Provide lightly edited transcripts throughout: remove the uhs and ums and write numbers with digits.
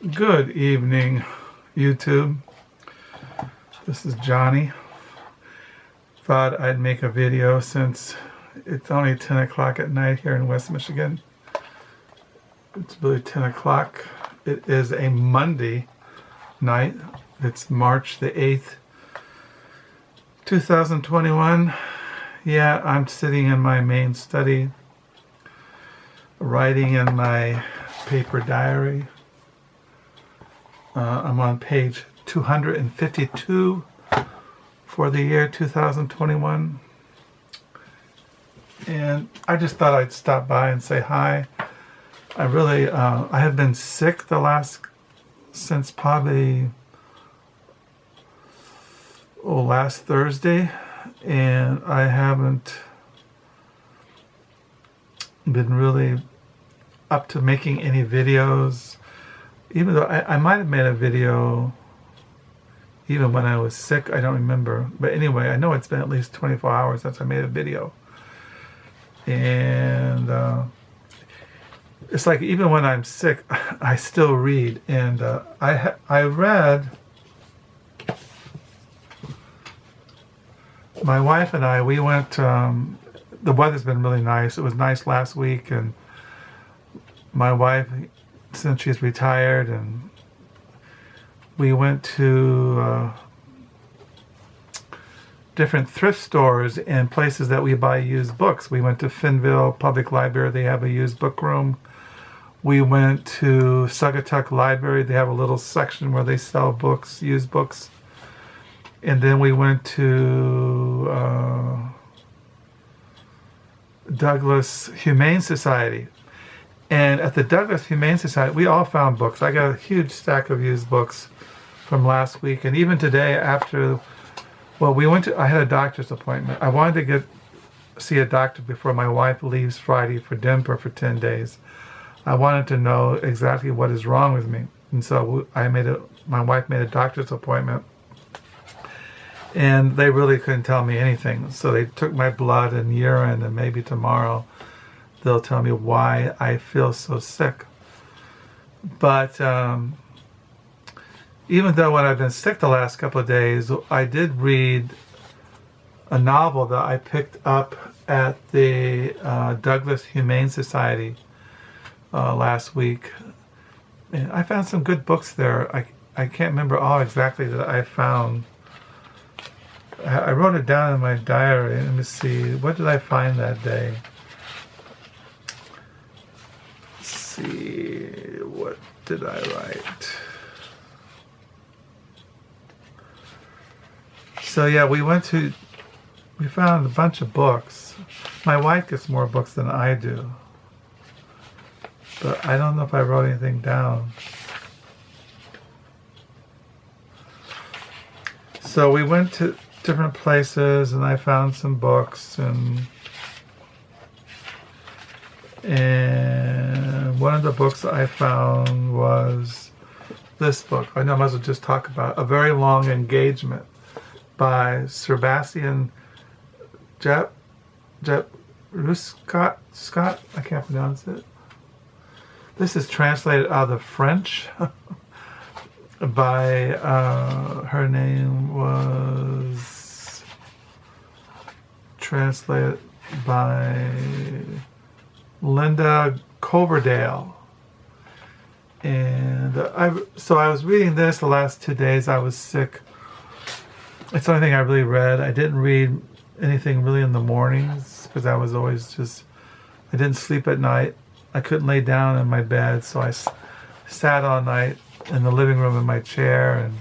Good evening, YouTube. This is Johnny. Thought I'd make a video since it's only 10 o'clock at night here in West Michigan. It's really 10 o'clock. It is a Monday night. It's March the 8th, 2021. Yeah, I'm sitting in my main study, writing in my paper diary. I'm on page 252 for the year 2021. And I just thought I'd stop by and say hi. I have been sick since probably last Thursday, and I haven't been really up to making any videos. Even though I might have made a video even when I was sick, I don't remember. But anyway, I know it's been at least 24 hours since I made a video. And it's like even when I'm sick, I still read. And I read, my wife and I, we went, the weather's been really nice. It was nice last week, and my wife, since she's retired, and we went to different thrift stores and places that we buy used books. We went to Finville Public Library. They have a used book room. We went to Saugatuck Library. They have a little section where they sell books, used books. And then we went to Douglas Humane Society. And at the Douglas Humane Society, we all found books. I got a huge stack of used books from last week. And even today I had a doctor's appointment. I wanted to see a doctor before my wife leaves Friday for Denver for 10 days. I wanted to know exactly what is wrong with me. And so my wife made a doctor's appointment. And they really couldn't tell me anything. So they took my blood and urine, and maybe tomorrow they'll tell me why I feel so sick. But even though when I've been sick the last couple of days, I did read a novel that I picked up at the Douglas Humane Society last week. And I found some good books there. I can't remember all exactly that I found. I wrote it down in my diary. Let me see. What did I find that day? What did I write? So yeah, we found a bunch of books. My wife gets more books than I do, but I don't know if I wrote anything down. So we went to different places, and I found some books, and one of the books I found was this book. I know I might as well just talk about A Very Long Engagement by Sebastien. Japrisot, I can't pronounce it. This is translated out of the French by, her name was translated by Linda Coverdale. And so I was reading this the last 2 days. I was sick. It's the only thing I really read. I didn't read anything really in the mornings because I was always I didn't sleep at night. I couldn't lay down in my bed, so I sat all night in the living room in my chair and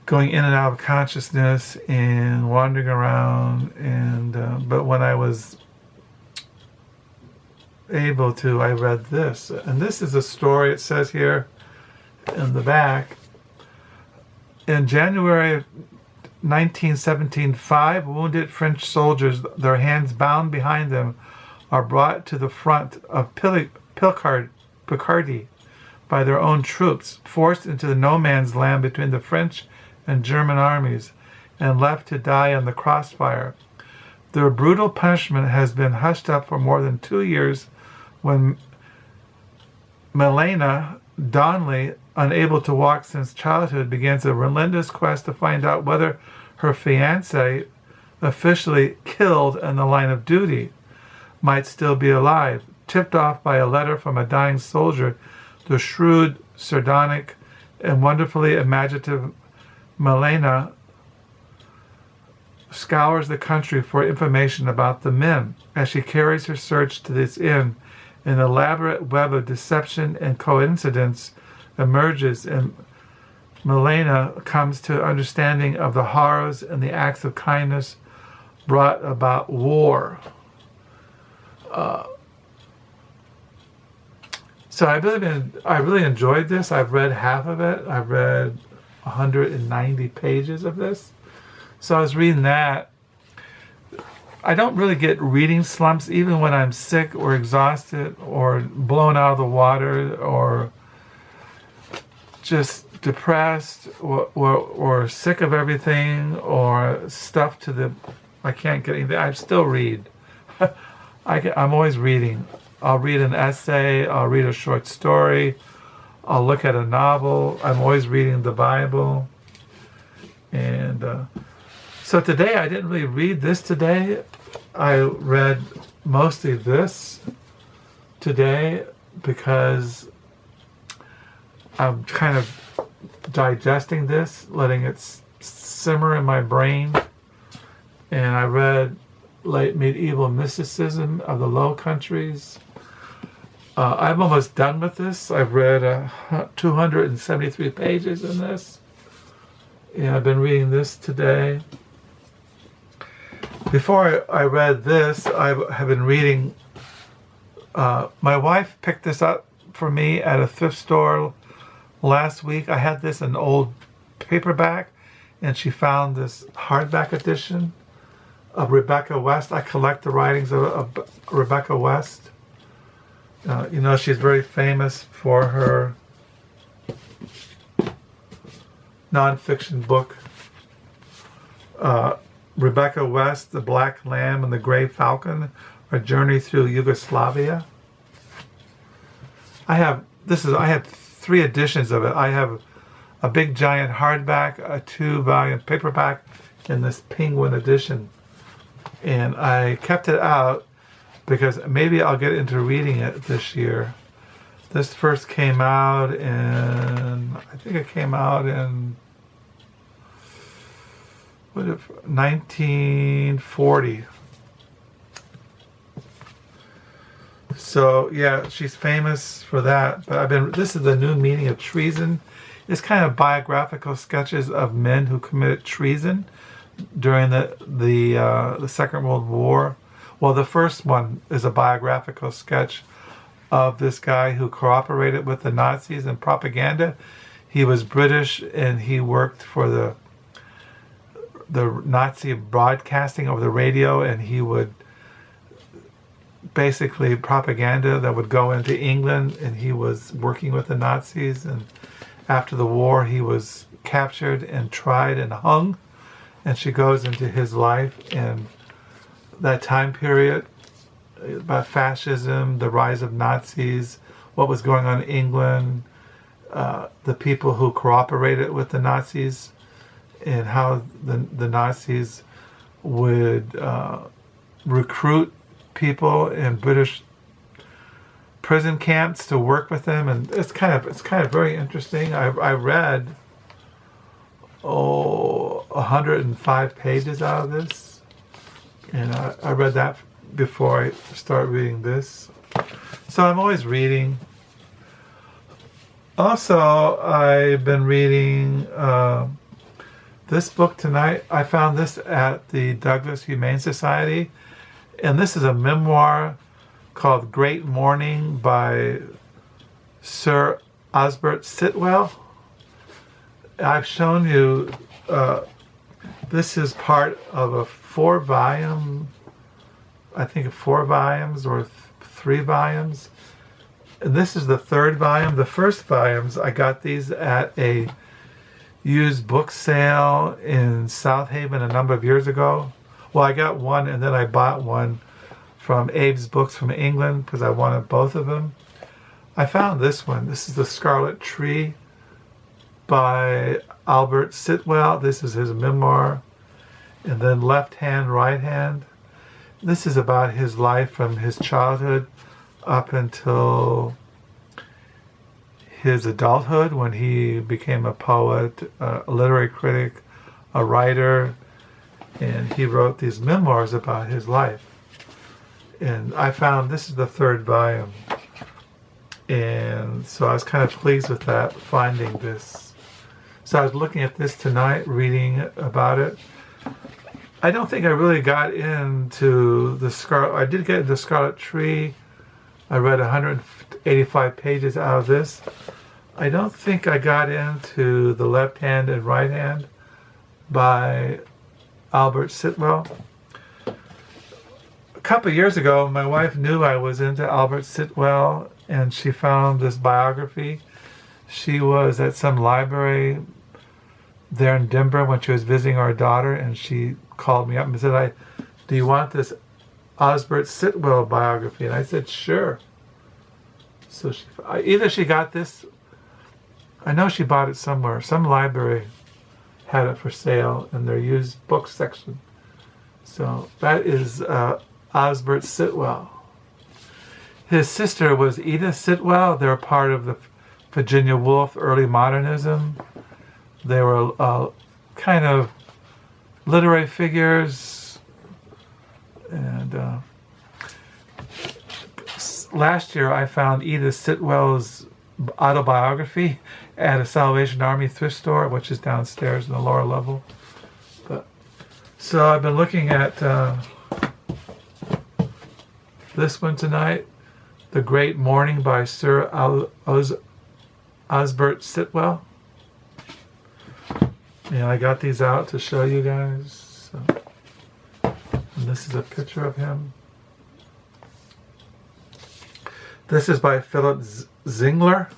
going in and out of consciousness and wandering around. And but when I was able to, I read this. And this is a story, it says here in the back. In January of 1917, 5 wounded French soldiers, their hands bound behind them, are brought to the front of Picardy by their own troops, forced into the no man's land between the French and German armies, and left to die in the crossfire. Their brutal punishment has been hushed up for more than 2 years when Milena Donnelly, unable to walk since childhood, begins a relentless quest to find out whether her fiancé, officially killed in the line of duty, might still be alive. Tipped off by a letter from a dying soldier, the shrewd, sardonic, and wonderfully imaginative Milena scours the country for information about the men. As she carries her search to this end, an elaborate web of deception and coincidence emerges, and Milena comes to understanding of the horrors and the acts of kindness brought about war. So I really enjoyed this. I've read half of it. I've read 190 pages of this. So I was reading that. I don't really get reading slumps even when I'm sick or exhausted or blown out of the water or just depressed or sick of everything or stuffed to the... I can't get anything. I still read. I'm always reading. I'll read an essay. I'll read a short story. I'll look at a novel. I'm always reading the Bible. And so today, I didn't really read this today. I read mostly this today because I'm kind of digesting this, letting it simmer in my brain. And I read Late Medieval Mysticism of the Low Countries. I'm almost done with this. I've read 273 pages in this. And I've been reading this today. Before I read this, I have been reading... my wife picked this up for me at a thrift store last week. I had this in an old paperback, and she found this hardback edition of Rebecca West. I collect the writings of Rebecca West. You know, she's very famous for her nonfiction book, Rebecca West, The Black Lamb and the Gray Falcon, A Journey Through Yugoslavia. I have 3 editions of it. I have a big giant hardback, a 2-volume paperback, and this penguin edition. And I kept it out because maybe I'll get into reading it this year. This first came out in, I think it came out in 1940. So yeah, she's famous for that. But this is the new meaning of treason. It's kind of biographical sketches of men who committed treason during the Second World War. Well, the first one is a biographical sketch of this guy who cooperated with the Nazis in propaganda. He was British and he worked for the Nazi broadcasting over the radio, and he would basically propaganda that would go into England, and he was working with the Nazis. And after the war, he was captured and tried and hung. And she goes into his life and that time period about fascism, the rise of Nazis, what was going on in England, the people who cooperated with the Nazis, and how the Nazis would recruit people in British prison camps to work with them. And it's kind of very interesting. I read 105 pages out of this, and I read that before I start reading this. So I'm always reading. Also, I've been reading this book tonight. I found this at the Douglas Humane Society, and this is a memoir called Great Mourning by Sir Osbert Sitwell. I've shown you, this is part of a 4-volume, I think 4 volumes or 3 volumes. And this is the 3rd volume. The first volumes, I got these at a used book sale in South Haven a number of years ago. Well, I got one and then I bought one from Abe's Books from England because I wanted both of them. I found this one. This is The Scarlet Tree by Albert Sitwell. This is his memoir. And then Left Hand, Right Hand. This is about his life from his childhood up until his adulthood, when he became a poet, a literary critic, a writer, and he wrote these memoirs about his life. And I found this is the third volume. And so I was kind of pleased with that, finding this. So I was looking at this tonight, reading about it. I don't think I really got into the Scarlet. I did get into Scarlet Tree. I read 185 pages out of this. I don't think I got into The Left Hand and Right Hand by Albert Sitwell. A couple of years ago, my wife knew I was into Albert Sitwell, and she found this biography. She was at some library there in Denver when she was visiting our daughter, and she called me up and said, do you want this Osbert Sitwell biography? And I said, sure. So either she got this, I know she bought it somewhere. Some library had it for sale in their used book section. So that is Osbert Sitwell. His sister was Edith Sitwell. They're part of the Virginia Woolf early modernism. They were kind of literary figures. And last year I found Edith Sitwell's autobiography at a Salvation Army thrift store, which is downstairs in the lower level. So I've been looking at this one tonight, The Great Mourning by Sir Osbert Sitwell. And I got these out to show you guys. So, and this is a picture of him. This is by Philip Zingler.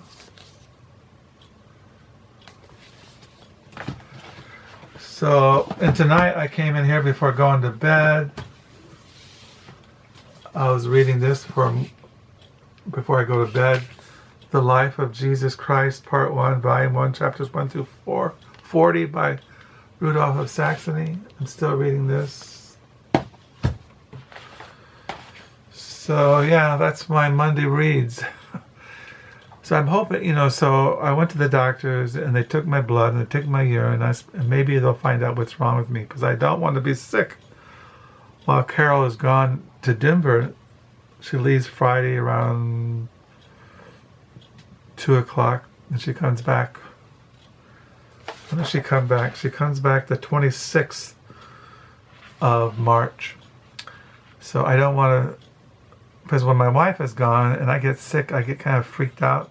So, and tonight I came in here before going to bed. I was reading this before I go to bed. The Life of Jesus Christ, Part 1, Volume 1, Chapters 1 through 40 by Ludolph of Saxony. I'm still reading this. So yeah, that's my Monday reads. So I'm hoping, so I went to the doctors and they took my blood and they took my urine, and maybe they'll find out what's wrong with me, because I don't want to be sick while Carol is gone to Denver. She leaves Friday around 2 o'clock and she comes back. When does she come back? She comes back the 26th of March. So I don't want to, because when my wife is gone and I get sick, I get kind of freaked out.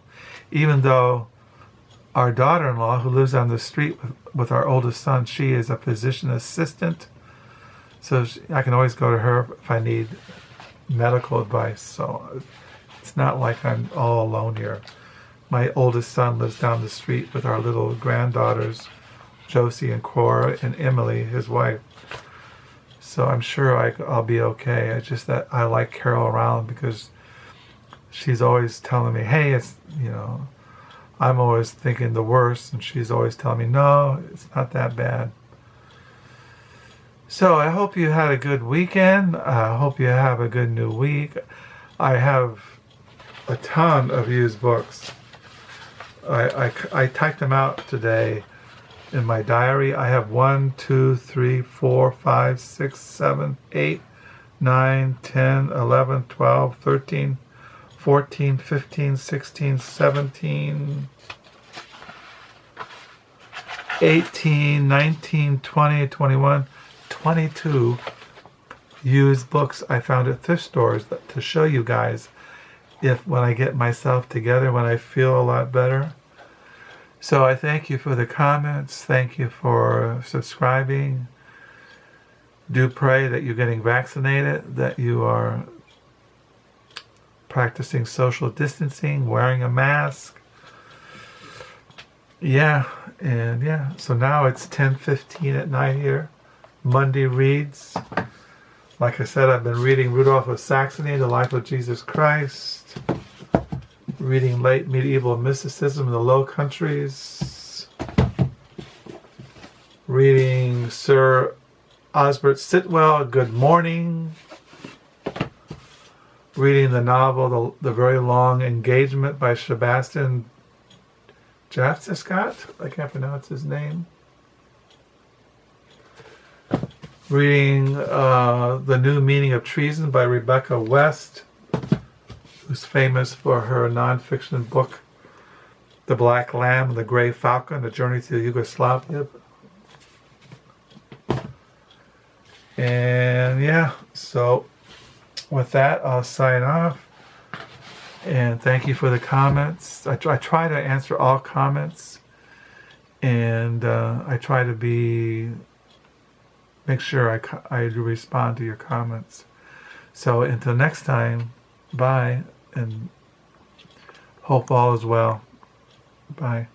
Even though our daughter-in-law, who lives on the street with our oldest son, she is a physician assistant. So I can always go to her if I need medical advice. So it's not like I'm all alone here. My oldest son lives down the street with our little granddaughters, Josie and Cora, and Emily, his wife. So I'm sure I'll be okay. It's just that I like Carol around because she's always telling me, hey, it's, I'm always thinking the worst, and she's always telling me, no, it's not that bad. So I hope you had a good weekend. I hope you have a good new week. I have a ton of used books. I typed them out today in my diary. I have 1, 2, 3, 4, 5, 6, 7, 8, 9, 10, 11, 12, 13, 14, 15, 16, 17, 18, 19, 20, 21, 22 used books I found at thrift stores to show you guys when I get myself together, when I feel a lot better. So I thank you for the comments. Thank you for subscribing. Do pray that you're getting vaccinated, that you are practicing social distancing, wearing a mask. Yeah, so now it's 10:15 at night here. Monday reads. Like I said, I've been reading Ludolph of Saxony, The Life of Jesus Christ. reading late medieval mysticism in the Low Countries, reading Sir Osbert Sitwell, Good Morning, reading the novel The Very Long Engagement by Sebastien Japrisot, I can't pronounce his name, reading The New Meaning of Treason by Rebecca West, who's famous for her nonfiction book, The Black Lamb and the Grey Falcon, A Journey to Yugoslavia. And yeah, so with that, I'll sign off. And thank you for the comments. I try to answer all comments. And I try to make sure I respond to your comments. So until next time, bye. And hope all is well. Bye.